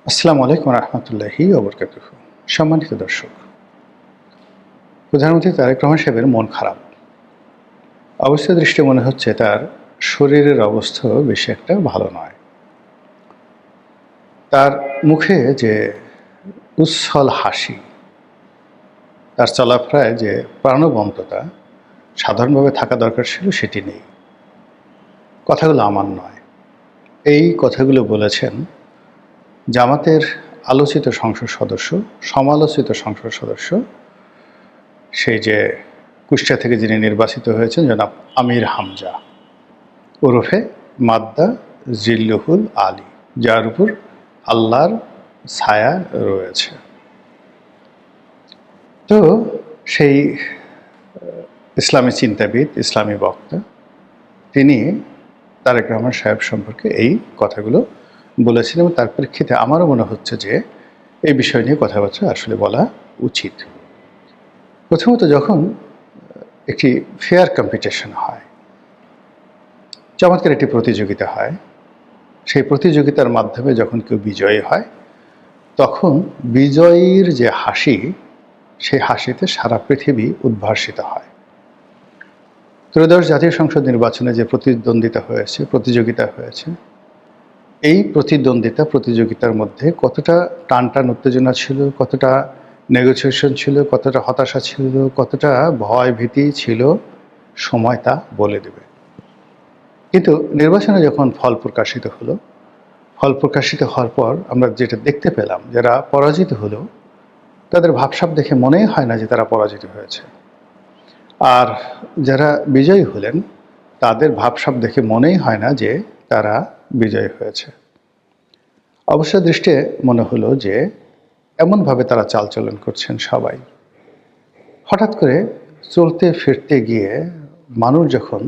আসসালামু আলাইকুম রহমতুল্লাহি ওবরকাতুহু। সম্মানিত দর্শক, প্রধানমন্ত্রী তারেক রহমান সাহেবের মন খারাপ। অবস্থা দৃষ্টে মনে হচ্ছে তার শরীরের অবস্থাও বেশি একটা ভালো নয়। তার মুখে যে উচ্ছল হাসি, তার চলাফেরায় যে প্রাণবন্ততা সাধারণভাবে থাকা দরকার ছিল সেটি নেই। কথাগুলো আমার নয়, এই কথাগুলো বলেছেন জামাতের আলোচিত সংসদ সদস্য, সমালোচিত সংসদ সদস্য, সেই যে কুষ্টিয়া থেকে যিনি নির্বাচিত হয়েছেন জনাব আমির হামজা ওরফে মাদ্দা জিল্লুহুল আলী, যার উপর আল্লাহর ছায়া রয়েছে। তো সেই ইসলামী চিন্তাবিদ, ইসলামী বক্তা, তিনি তারেক রহমান সাহেব সম্পর্কে এই কথাগুলো বলেছেন এবং তার প্রেক্ষিতে আমারও মনে হচ্ছে যে এই বিষয় নিয়ে কথাবার্তা আসলে বলা উচিত। প্রথমত, যখন একটি ফেয়ার কম্পিটিশন হয়, চমৎকার একটি প্রতিযোগিতা হয়, সেই প্রতিযোগিতার মাধ্যমে যখন কেউ বিজয়ী হয়, তখন বিজয়ীর যে হাসি, সেই হাসিতে সারা পৃথিবী উদ্ভাসিত হয়। ত্রয়োদশ জাতীয় সংসদ নির্বাচনে যে প্রতিযোগিতা হয়েছে, এই প্রতিযোগিতার মধ্যে কতটা টানটান উত্তেজনা ছিল, কতটা নেগোসিয়েশন ছিল, কতটা হতাশা ছিল, কতটা ভয় ভীতি ছিল, সময় তা বলে দেবে। কিন্তু নির্বাচনে যখন ফল প্রকাশিত হলো, ফল প্রকাশিত হওয়ার পর আমরা যেটা দেখতে পেলাম, যারা পরাজিত হলো তাদের ভাবসাব দেখে মনেই হয় না যে তারা পরাজিত হয়েছে, আর যারা বিজয়ী হলেন তাদের ভাবসাব দেখে মনেই হয় না যে তারা বিজয়ী হয়েছে। অবশ্য দৃষ্টে মনে হলো যে এমনভাবে তারা চালচলন করছেন সবাই। হঠাৎ করে চলতে ফিরতে গিয়ে মানুষ যখন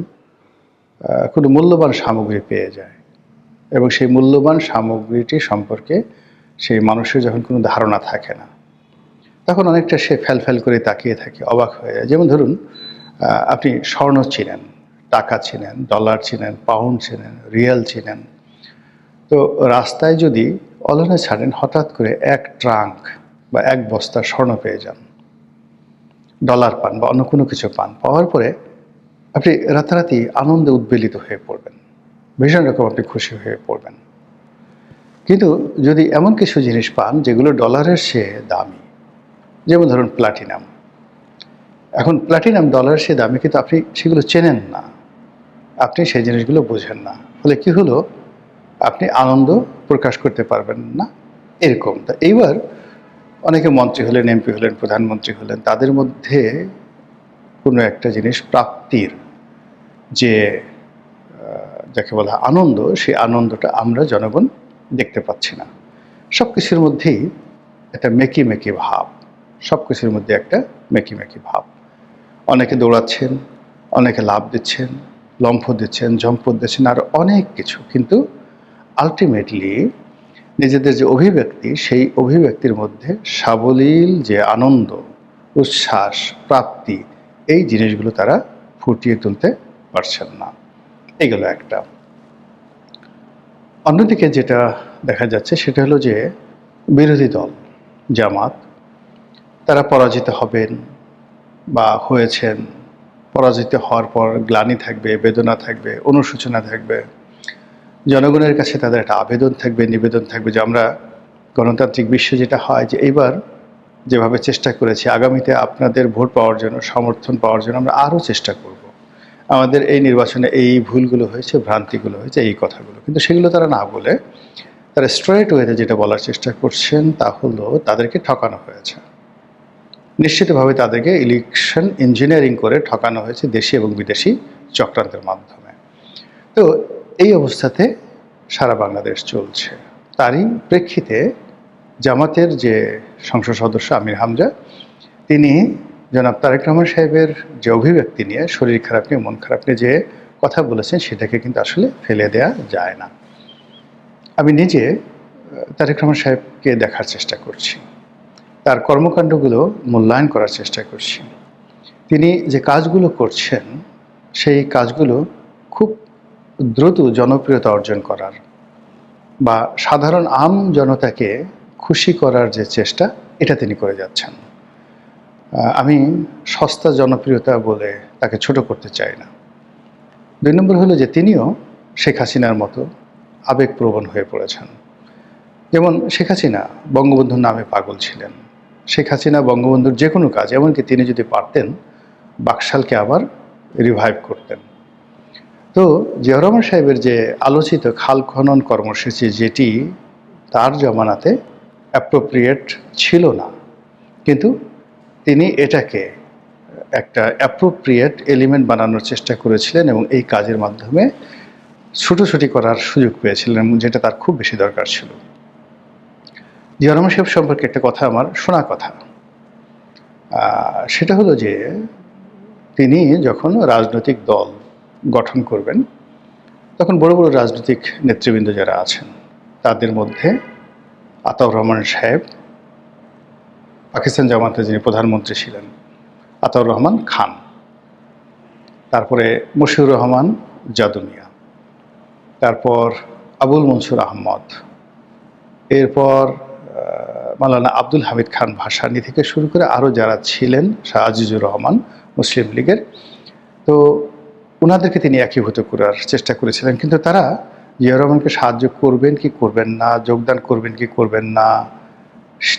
কোনো মূল্যবান সামগ্রী পেয়ে যায় এবং সেই মূল্যবান সামগ্রীটি সম্পর্কে সেই মানুষের যখন কোনো ধারণা থাকে না, তখন অনেকটা সে ফ্যাল করে তাকিয়ে থাকে, অবাক হয়ে যায়। যেমন ধরুন, আপনি স্বর্ণ চিনেন, টাকা চিনেন, ডলার চিনেন, পাউন্ড চিনেন, রিয়াল চিনেন। তো রাস্তায় যদি অলনে ছাড়েন, হঠাৎ করে এক ট্রাঙ্ক বা এক বস্তা স্বর্ণ পেয়ে যান, ডলার পান বা অন্য কোনো কিছু পান, পাওয়ার পরে আপনি রাতারাতি আনন্দে উদ্বেলিত হয়ে পড়বেন, ভীষণ রকম আপনি খুশি হয়ে পড়বেন। কিন্তু যদি এমন কিছু জিনিস পান যেগুলো ডলারের চেয়ে দামি, যেমন ধরুন প্লাটিনাম, এখন প্লাটিনাম ডলারের চেয়ে দামি, কিন্তু আপনি সেগুলো চেনেন না, আপনি সেই জিনিসগুলো বোঝেন না, ফলে কি হলো, আপনি আনন্দ প্রকাশ করতে পারবেন না, এরকম। তা এইবার অনেকে মন্ত্রী হলেন, এমপি হলেন, প্রধানমন্ত্রী হলেন, তাদের মধ্যে কোনো একটা জিনিস প্রাপ্তির যে যাকে বলা আনন্দ, সেই আনন্দটা আমরা জনগণ দেখতে পাচ্ছি না। সব কিছুর মধ্যেই একটা মেকি মেকি ভাব, সব কিছুর মধ্যে একটা মেকি মেকি ভাব। অনেকে দৌড়াচ্ছেন, অনেকে লাভ দিচ্ছেন, লম্ফ দিচ্ছেন, ঝম্পট দিচ্ছেন, আর অনেক কিছু, কিন্তু আলটিমেটলি নিজেদের যে অভিব্যক্তি, সেই অভিব্যক্তির মধ্যে সাবলীল যে আনন্দ, উচ্ছ্বাস, প্রাপ্তি, এই জিনিসগুলো তারা ফুটিয়ে তুলতে পারছেন না। এগুলো একটা। অন্যদিকে যেটা দেখা যাচ্ছে সেটা হলো যে বিরোধী দল জামাত, তারা পরাজিত হবেন বা হয়েছেন, পরাজিত হওয়ার পর গ্লানি থাকবে, বেদনা থাকবে, অনুশোচনা থাকবে, জনগণের কাছে তাদের একটা আবেদন থাকবে, নিবেদন থাকবে যে আমরা গণতান্ত্রিক বিশ্বে যেটা হয় যে এইবার যেভাবে চেষ্টা করেছি, আগামীতে আপনাদের ভোট পাওয়ার জন্য, সমর্থন পাওয়ার জন্য আমরা আরও চেষ্টা করব। আমাদের এই নির্বাচনে এই ভুলগুলো হয়েছে, ভ্রান্তিগুলো হয়েছে, এই কথাগুলো, কিন্তু সেগুলো তারা না বলে তারা স্ট্রেট ওয়েতে যেটা বলার চেষ্টা করছেন তা হলো তাদেরকে ঠকানো হয়েছে। নিশ্চিতভাবে তাদেরকে ইলেকশন ইঞ্জিনিয়ারিং করে ঠকানো হয়েছে দেশি এবং বিদেশি চক্রান্তের মাধ্যমে। তো এই অবস্থাতে সারা বাংলাদেশ চলছে। তারই প্রেক্ষিতে জামাতের যে সংসদ সদস্য আমির হামজা, তিনি জনাব তারেক রহমান সাহেবের যে অভিব্যক্তি নিয়ে, শরীর খারাপ নিয়ে, মন খারাপ নিয়ে যে কথা বলেছেন, সেটাকে কিন্তু আসলে ফেলে দেয়া যায় না। আমি নিজে তারেক রহমান সাহেবকে দেখার চেষ্টা করছি, তার কর্মকাণ্ডগুলো মূল্যায়ন করার চেষ্টা করছি। তিনি যে কাজগুলো করছেন, সেই কাজগুলো খুব দ্রুত জনপ্রিয়তা অর্জন করার, বা সাধারণ আম জনতাকে খুশি করার যে চেষ্টা, এটা তিনি করে যাচ্ছেন। আমি সস্তা জনপ্রিয়তা বলে তাকে ছোট করতে চাই না। ২ নম্বর হলো যে তিনিও শেখ হাসিনার মতো আবেগপ্রবণ হয়ে পড়েছেন। যেমন শেখ হাসিনা বঙ্গবন্ধুর নামে পাগল ছিলেন। শেখ হাসিনা বঙ্গবন্ধুর যে কোনো কাজ, এমনকি তিনি যদি পারতেন বাকশালকে আবার রিভাইভ করতেন। তো জিয়াউর রহমান সাহেবের যে আলোচিত খাল খনন কর্মসূচি, যেটি তার জমানাতে অ্যাপ্রোপ্রিয়েট ছিল না, কিন্তু তিনি এটাকে একটা অ্যাপ্রোপ্রিয়েট এলিমেন্ট বানানোর চেষ্টা করেছিলেন এবং এই কাজের মাধ্যমে ছুটোছুটি করার সুযোগ পেয়েছিলেন, যেটা তার খুব বেশি দরকার ছিল। জিয়াউর রহমান সাহেব সম্পর্কে একটা কথা আমার শোনা কথা, সেটা হলো যে তিনি যখন রাজনৈতিক দল গঠন করবেন, তখন বড় বড় রাজনৈতিক নেতৃবৃন্দ যারা আছেন তাদের মধ্যে আতাউর রহমান সাহেব, পাকিস্তান জামাতে যিনি প্রধানমন্ত্রী ছিলেন আতাউর রহমান খান, তারপরে মশিউর রহমান যাদু মিয়া, তারপর আবুল মনসুর আহমদ, এরপর মাওলানা আব্দুল হামিদ খান ভাসানী থেকে শুরু করে আরও যারা ছিলেন, শাহ আজিজুর রহমান মুসলিম লীগের, তো ওনাদেরকে তিনি একীভূত করার চেষ্টা করেছিলেন। কিন্তু তারা জিয়াউর রহমানকে সাহায্য করবেন কি করবেন না, যোগদান করবেন কি করবেন না,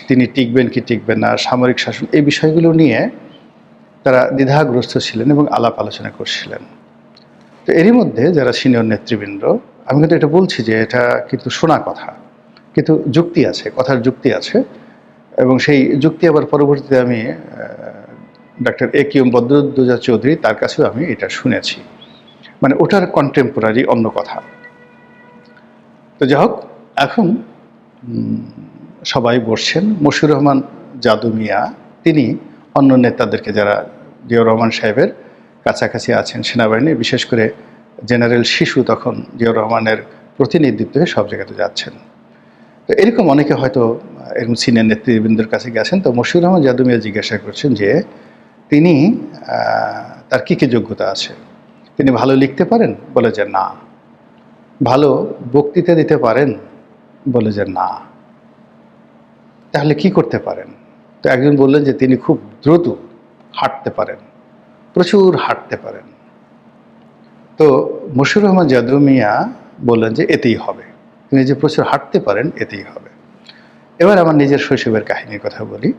তিনি টিকবেন কি টিকবেন না, সামরিক শাসন, এই বিষয়গুলো নিয়ে তারা দ্বিধাগ্রস্ত ছিলেন এবং আলাপ আলোচনা করছিলেন। তো এরই মধ্যে যারা সিনিয়র নেতৃবৃন্দ, আমি কিন্তু এটা বলছি যে এটা কিন্তু শোনা কথা, কিন্তু যুক্তি আছে, কথার যুক্তি আছে, এবং সেই যুক্তি আবার পরবর্তীতে আমি ডক্টর এ.কে.এম. বদরুদ্দোজা চৌধুরী, তার কাছেও আমি এটা শুনেছি, মানে ওটার কন্টেম্পোরারি অন্য কথা। তো যাই হোক, এখন সবাই বসছেন। মশিউর রহমান যাদু মিয়া তিনি অন্য নেতাদেরকে, যারা জিয়াউর রহমান সাহেবের কাছাকাছি আছেন সেনাবাহিনী, বিশেষ করে জেনারেল শিশু তখন জিয়াউর রহমানের প্রতিনিধিত্ব হয়ে সব জায়গাতে যাচ্ছেন। তো এরকম অনেকে হয়তো এরকম সিনিয়র নেতৃবৃন্দের কাছে গেছেন। তো মশিউর রহমান যাদু মিয়া জিজ্ঞাসা করছেন যে তিনি তার কী কী যোগ্যতা আছে, তিনি ভালো লিখতে পারেন, বলে যে না। ভালো বক্তৃতা দিতে পারেন, বলে যে না। তাহলে কি করতে পারেন? তো একজন বললেন যে তিনি খুব দ্রুত হাঁটতে পারেন, প্রচুর হাঁটতে পারেন। তো মশিউর রহমান যাদু মিয়া বললেন যে এতেই হবে, তিনি যে প্রচুর হাঁটতে পারেন এতেই হবে। এবার আমার নিজের শৈশবের কাহিনীর কথা বলি।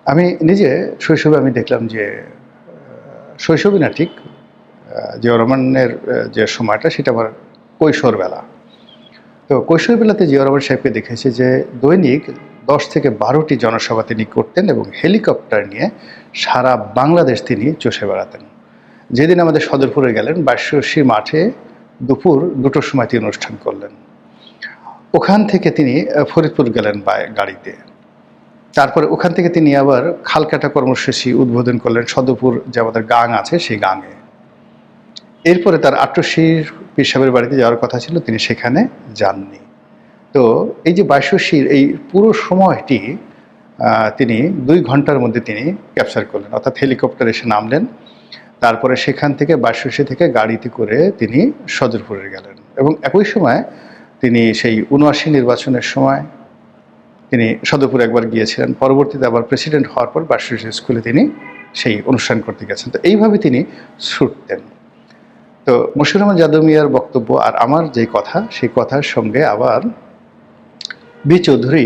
আমি নিজে শৈশবে আমি দেখলাম যে, শৈশবই না ঠিক, জিয়াউর রহমানের যে সময়টা সেটা আমার কৈশোরবেলা। তো কৈশোরবেলাতে জিয়াউর রহমান সাহেবকে দেখেছি যে দৈনিক 10 থেকে 12টি জনসভা তিনি করতেন এবং হেলিকপ্টার নিয়ে সারা বাংলাদেশ তিনি চষে বেড়াতেন। যেদিন আমাদের সদরপুরে গেলেন, 22শী মাঠে দুপুর 2টোর সময় তিনি অনুষ্ঠান করলেন। ওখান থেকে তিনি ফরিদপুর গেলেন গাড়িতে। তারপরে ওখান থেকে তিনি আবার খালকাটা কর্মসূচি উদ্বোধন করলেন সদরপুর, যে আমাদের গাং আছে সেই গাঙে। এরপরে তার আট্টশীর পীর সাহেবের বাড়িতে যাওয়ার কথা ছিল, তিনি সেখানে যাননি। তো এই যে 22শীর এই পুরো সময়টি তিনি 2 ঘন্টার মধ্যে তিনি ক্যাপচার করলেন, অর্থাৎ হেলিকপ্টার এসে নামলেন। তারপরে সেখান থেকে 22শী থেকে গাড়িতে করে তিনি সদরপুরে গেলেন এবং একই সময় তিনি সেই ৭৯ নির্বাচনের সময় তিনি সদরপুরে একবার গিয়েছিলেন। পরবর্তীতে আবার প্রেসিডেন্ট হওয়ার পর 22শী স্কুলে তিনি সেই অনুষ্ঠান করতে গেছেন। তো এইভাবে তিনি ছুটতেন। তো মশিউর রহমান যাদু মিয়ার বক্তব্য আর আমার যে কথা, সেই কথার সঙ্গে আবার বি চৌধুরী,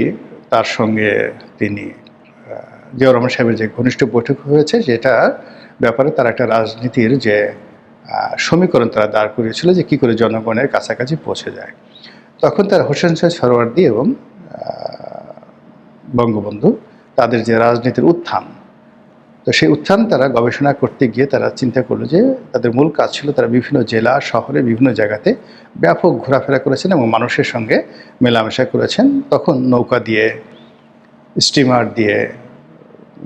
তার সঙ্গে তিনি জিয়াউর রহমান সাহেবের যে ঘনিষ্ঠ বৈঠক হয়েছে, যেটা ব্যাপারে তার একটা রাজনীতির যে সমীকরণ তারা দাঁড় করিয়েছিল যে কী করে জনগণের কাছাকাছি পৌঁছে যায়। তখন তার হোসেন শহীদ সোহরাওয়ার্দী এবং বঙ্গবন্ধু, তাদের যে রাজনীতির উত্থান, তো সেই উত্থান তারা গবেষণা করতে গিয়ে তারা চিন্তা করলো যে তাদের মূল কাজ ছিল তারা বিভিন্ন জেলা শহরে বিভিন্ন জায়গাতে ব্যাপক ঘোরাফেরা করেছেন এবং মানুষের সঙ্গে মেলামেশা করেছেন। তখন নৌকা দিয়ে, স্টিমার দিয়ে,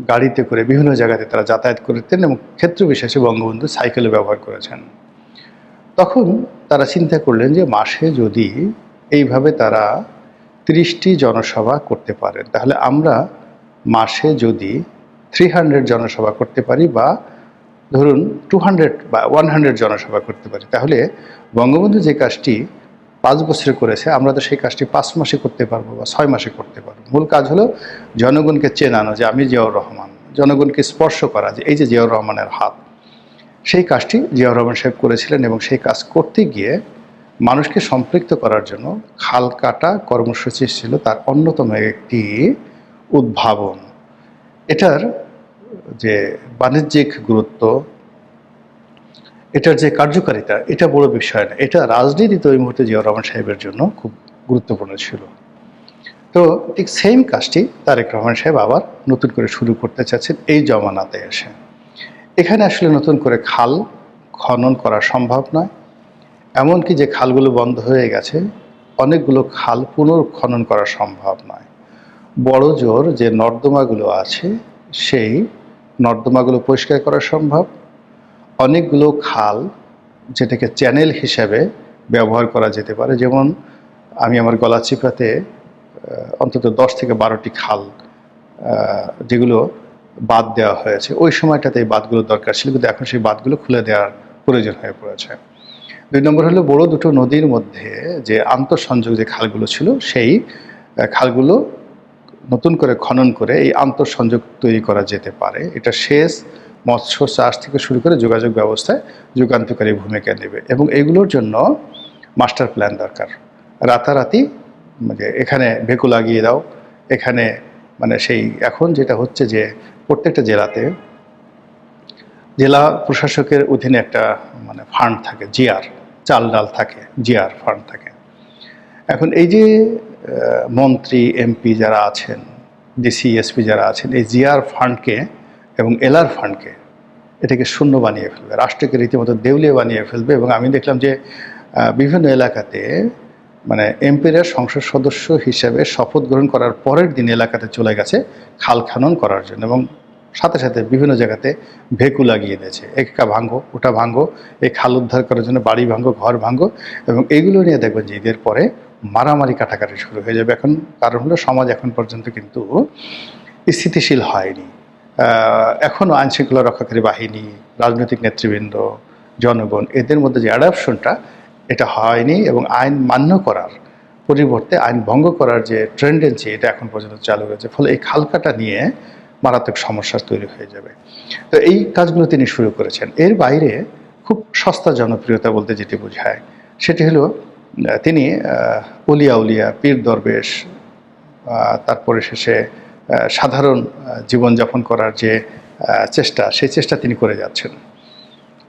গাড়িতে করে বিভিন্ন জায়গাতে তারা যাতায়াত করতেন এবং ক্ষেত্র বিশেষে বঙ্গবন্ধু সাইকেলে ব্যবহার করেছেন। তখন তারা চিন্তা করলেন যে মাসে যদি এইভাবে তারা 30টি জনসভা করতে পারেন, তাহলে আমরা মাসে যদি 300 জনসভা করতে পারি বা ধরুন 200 বা 100 জনসভা করতে পারি, তাহলে বঙ্গবন্ধু যে কাজটি 5 বছরে করেছে, আমরা তো সেই কাজটি 5 মাসে করতে পারবো বা 6 মাসে করতে পারবো। মূল কাজ হলো জনগণকে চেনানো যে আমি জিয়াউর রহমান, জনগণকে স্পর্শ করা যে এই যে জিয়াউর রহমানের হাত। সেই কাজটি জিয়াউর রহমান সাহেব করেছিলেন এবং সেই কাজ করতে গিয়ে মানুষকে সম্পৃক্ত করার জন্য খাল কাটা কর্মসূচি ছিল তার অন্যতম একটি উদ্ভাবন। এটার যে বাণিজ্যিক গুরুত্ব, এটার যে কার্যকারিতা, এটা বড় বিষয় না, এটা রাজনীতিতে ওই মুহূর্তে জিয়াউর রহমান সাহেবের জন্য খুব গুরুত্বপূর্ণ ছিল। তো ঠিক সেম কাজটি তারেক রহমান সাহেব আবার নতুন করে শুরু করতে চাচ্ছেন এই জমানাতে এসে। এখানে আসলে নতুন করে খাল খনন করা সম্ভব নয়, এমনকি যে খালগুলো বন্ধ হয়ে গেছে অনেকগুলো খাল পুনর্খনন করা সম্ভব নয়। বড় জোর যে নর্দমাগুলো আছে সেই নর্দমাগুলো পরিষ্কার করা সম্ভব। অনেকগুলো খাল যেটাকে চ্যানেল হিসাবে ব্যবহার করা যেতে পারে, যেমন আমি আমার গলাচিপাতে অন্তত 10 থেকে 12টি খাল যেগুলো বাঁধ দেওয়া হয়েছে, ওই সময়টাতে এই বাঁধগুলো দরকার ছিল, কিন্তু এখন সেই বাঁধগুলো খুলে দেওয়ার প্রয়োজন হয়ে পড়েছে। 2 নম্বর হলো বড় দুটো নদীর মধ্যে যে আন্তঃসংযোগ যে খালগুলো ছিল সেই খালগুলো নতুন করে খনন করে এই আন্তঃসংযোগ তৈরি করা যেতে পারে। এটা সেচ, মৎস্য চাষ থেকে শুরু করে যোগাযোগ ব্যবস্থায় যুগান্তকারী ভূমিকা নেবে এবং এগুলোর জন্য মাস্টার প্ল্যান দরকার। রাতারাতি মানে এখানে ভেকু লাগিয়ে দাও, এখানে মানে সেই এখন যেটা হচ্ছে যে প্রত্যেকটা জেলাতে জেলা প্রশাসকের অধীনে একটা মানে ফান্ড থাকে, জিআর, চাল ডাল থাকে, জিআর ফান্ড থাকে। এখন এই যে মন্ত্রী এমপি যারা আছেন, ডিসি এসপি যারা আছেন, এই জিআর ফান্ডকে এবং এলআর ফান্ডকে এটাকে শূন্য বানিয়ে ফেলবে, রাষ্ট্রকে রীতিমতো দেউলিয়া বানিয়ে ফেলবে। এবং আমি দেখলাম যে বিভিন্ন এলাকাতে মানে এমপিরা সংসদ সদস্য হিসেবে শপথ গ্রহণ করার পরের দিন এলাকাতে চলে গেছে খাল খনন করার জন্য এবং সাথে সাথে বিভিন্ন জায়গাতে ভেকু লাগিয়ে দিয়েছে, একটা ভাঙ্গো ওটা ভাঙ্গো, এই খাল উদ্ধার করার জন্য বাড়ি ভাঙ্গো, ঘর ভাঙ্গো। এবং এইগুলো নিয়ে দেখবেন যে ঈদের পরে মারামারি কাটাকাটি শুরু হয়ে যাবে। এখন কারণ হলো সমাজ এখন পর্যন্ত কিন্তু স্থিতিশীল হয়নি। এখনও আইনশৃঙ্খলা রক্ষাকারী বাহিনী, রাজনৈতিক নেতৃবৃন্দ, জনগণ এদের মধ্যে যে অ্যাডাপশনটা এটা হয়নি এবং আইন মান্য করার পরিবর্তে আইন ভঙ্গ করার যে ট্রেন্ডেন্সি এটা এখন পর্যন্ত চালু রয়েছে। ফলে এই খালকাটা নিয়ে মারাত্মক সমস্যা তৈরি হয়ে যাবে। তো এই কাজগুলো তিনি শুরু করেছেন। এর বাইরে খুব সস্তা জনপ্রিয়তা বলতে যেটি বোঝায় সেটি হলো তিনি অলিয়া উলিয়া, পীর দরবেশ, তারপরে শেষে সাধারণ জীবনযাপন করার যে চেষ্টা, সেই চেষ্টা তিনি করে যাচ্ছেন।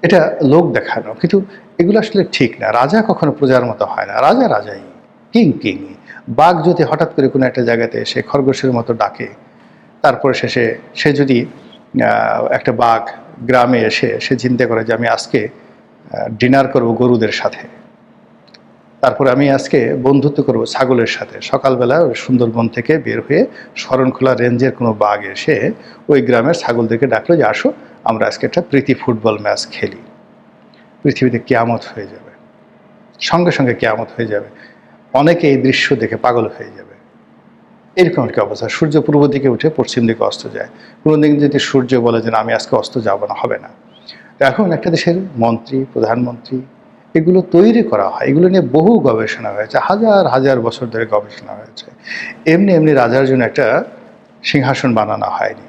এটা লোক দেখানো, কিন্তু এগুলো আসলে ঠিক না। রাজা কখনো প্রজার মতো হয় না, রাজা রাজাই, কিং কিংই। বাঘ যদি হঠাৎ করে কোনো একটা জায়গাতে এসে খরগোশের মতো ডাকে, তারপরে শেষে সে যদি একটা বাঘ গ্রামে এসে সে চিন্তা করে যে আমি আজকে ডিনার করব গরুদের সাথে, তারপরে আমি আজকে বন্ধুত্ব করব ছাগলের সাথে, সকালবেলা সুন্দরবন থেকে বের হয়ে শরণখোলা রেঞ্জের কোনো বাঘ এসে ওই গ্রামের ছাগলদেরকে ডাকলো যে আসো আমরা আজকে একটা প্রীতি ফুটবল ম্যাচ খেলি। পৃথিবীতে কিয়ামত হয়ে যাবে, সঙ্গে সঙ্গে কিয়ামত হয়ে যাবে। অনেকে এই দৃশ্য দেখে পাগল হয়ে যাবে। এরকম একটা অবস্থা। সূর্য পূর্ব দিকে উঠে পশ্চিম দিকে অস্ত যায়। কোনোদিন যদি সূর্য বলে যে আমি আজকে অস্ত যাব না, হবে না। তো এখন একটা দেশের মন্ত্রী, প্রধানমন্ত্রী, এগুলো তৈরি করা হয়, এগুলো নিয়ে বহু গবেষণা হয়েছে, হাজার হাজার বছর ধরে গবেষণা হয়েছে। এমনি এমনি রাজার জন্য একটা সিংহাসন বানানো হয়নি,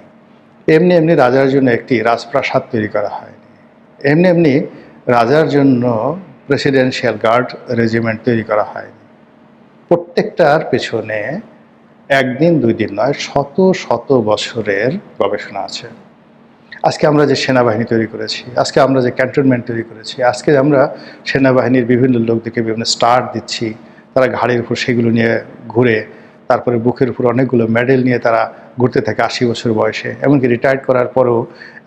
এমনি এমনি রাজার জন্য একটি রাজপ্রাসাদ তৈরি করা হয়নি, এমনি এমনি রাজার জন্য প্রেসিডেন্সিয়াল গার্ড রেজিমেন্ট তৈরি করা হয়নি। প্রত্যেকটার পেছনে একদিন দুই দিন নয়, শত শত বছরের গবেষণা আছে। আজকে আমরা যে সেনাবাহিনী তৈরি করেছি, আজকে আমরা যে ক্যান্টনমেন্ট তৈরি করেছি, আজকে আমরা সেনাবাহিনীর বিভিন্ন লোকদেরকে বিভিন্ন স্টার দিচ্ছি, তারা ঘাড়ের উপর সেগুলো নিয়ে ঘুরে, তারপরে বুকের উপর অনেকগুলো মেডেল নিয়ে তারা ঘুরতে থাকে 80 বছর বয়সে। এমনকি রিটায়ার্ড করার পরেও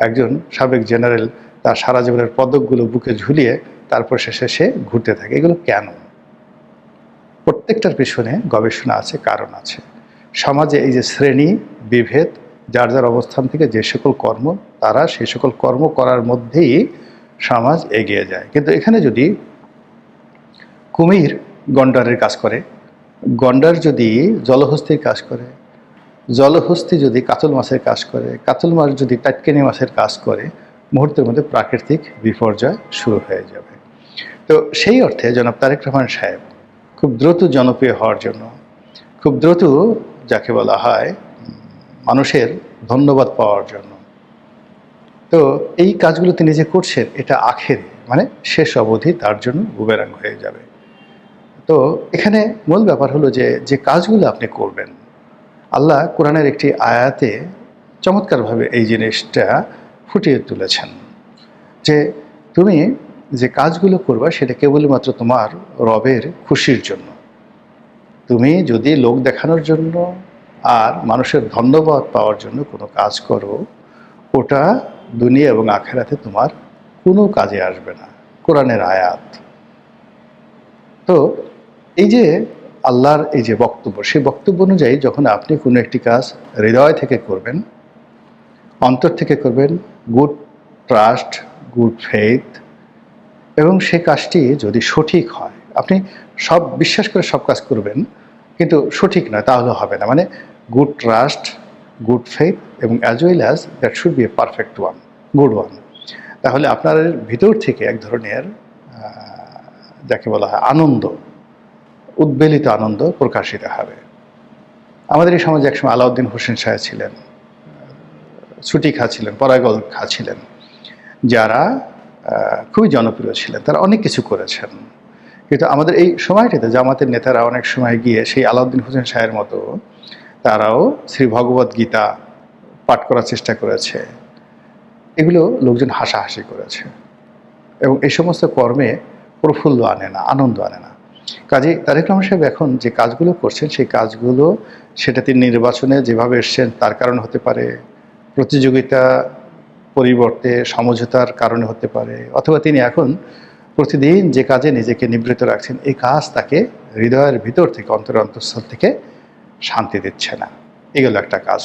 একজন সাবেক জেনারেল তার সারা জীবনের পদকগুলো বুকে ঝুলিয়ে তারপর শেষে সে ঘুরতে থাকে। এগুলো কেন? প্রত্যেকটার পিছনে গবেষণা আছে, কারণ আছে। সমাজে এই যে শ্রেণী বিভেদ, যার যার অবস্থান থেকে যে সকল কর্ম, তারা সেই সকল কর্ম করার মধ্যেই সমাজ এগিয়ে যায়। কিন্তু এখানে যদি কুমির গন্ডারের কাজ করে, গন্ডার যদি জলহস্তির কাজ করে, জলহস্তি যদি কাতল মাছের কাজ করে, কাতল মাছ যদি টাটকেনি মাছের কাজ করে, মুহূর্তের মধ্যে প্রাকৃতিক বিপর্যয় শুরু হয়ে যাবে। তো সেই অর্থে জনাব তারেক রহমান সাহেব খুব দ্রুত জনপ্রিয় হওয়ার জন্য, খুব দ্রুত যাকে বলা হয় মানুষের ধন্যবাদ পাওয়ার জন্য। তো এই কাজগুলো তিনি যে করছেন এটা আখেরে মানে শেষ অবধি তার জন্য বুমেরাং হয়ে যাবে। তো এখানে মূল ব্যাপার হলো যে যে কাজগুলো আপনি করবেন, আল্লাহ কোরআনের একটি আয়াতে চমৎকারভাবে এই জিনিসটা ফুটিয়ে তুলেছেন যে তুমি যে কাজগুলো করবা সেটা কেবলমাত্র তোমার রবের খুশির জন্য। তুমি যদি লোক দেখানোর জন্য আর মানুষের ধন্যবাদ পাওয়ার জন্য কোনো কাজ করো, ওটা দুনিয়া এবং আখেরাতে তোমার কোনো কাজে আসবে না। কোরআনের আয়াত। তো এই যে আল্লাহর এই যে বক্তব্য, সেই বক্তব্য অনুযায়ী যখন আপনি কোনো একটি কাজ হৃদয় থেকে করবেন, অন্তর থেকে করবেন, গুড ট্রাস্ট, গুড ফেইথ, এবং সেই কাজটি যদি সঠিক হয়, আপনি সব বিশ্বাস করে সব কাজ করবেন কিন্তু সঠিক নয়, তাহলে হবে না। মানে গুড ট্রাস্ট, গুড ফেইথ এবং as well as that should B A perfect one, good one. তাহলে আপনার ভিতর থেকে এক ধরনের যাকে বলা হয় আনন্দ, উদ্বেলিত আনন্দ প্রকাশিত হবে। আমাদের এই সমাজে একসময় আলাউদ্দিন হোসেন সাহেব ছিলেন, ছুটি খাচ্ছিলেন, পরাগল খাচ্ছিলেন, যারা খুবই জনপ্রিয় ছিলেন, তারা অনেক কিছু করেছেন। কিন্তু আমাদের এই সময়টিতে জামাতের নেতারা অনেক সময় গিয়ে সেই আলাউদ্দিন হোসেন সাহেবের মতো তারাও শ্রী ভগবত গীতা পাঠ করার চেষ্টা করেছে। এগুলো লোকজন হাসাহাসি করেছে এবং এই সমস্ত কর্মে প্রফুল্ল আনে না, আনন্দ আনে না। কাজে তারেক রহমান সাহেব এখন যে কাজগুলো করছেন সেই কাজগুলো, সেটা তিনি নির্বাচনে যেভাবে এসছেন তার কারণ হতে পারে, প্রতিযোগিতা পরিবর্তে সমঝোতার কারণে হতে পারে, অথবা তিনি এখন প্রতিদিন যে কাজে নিজেকে নিবৃত্ত রাখছেন এই কাজ তাকে হৃদয়ের ভিতর থেকে, অন্তরের অন্তঃস্থল থেকে শান্তি দিচ্ছে না। এগুলো একটা কাজ।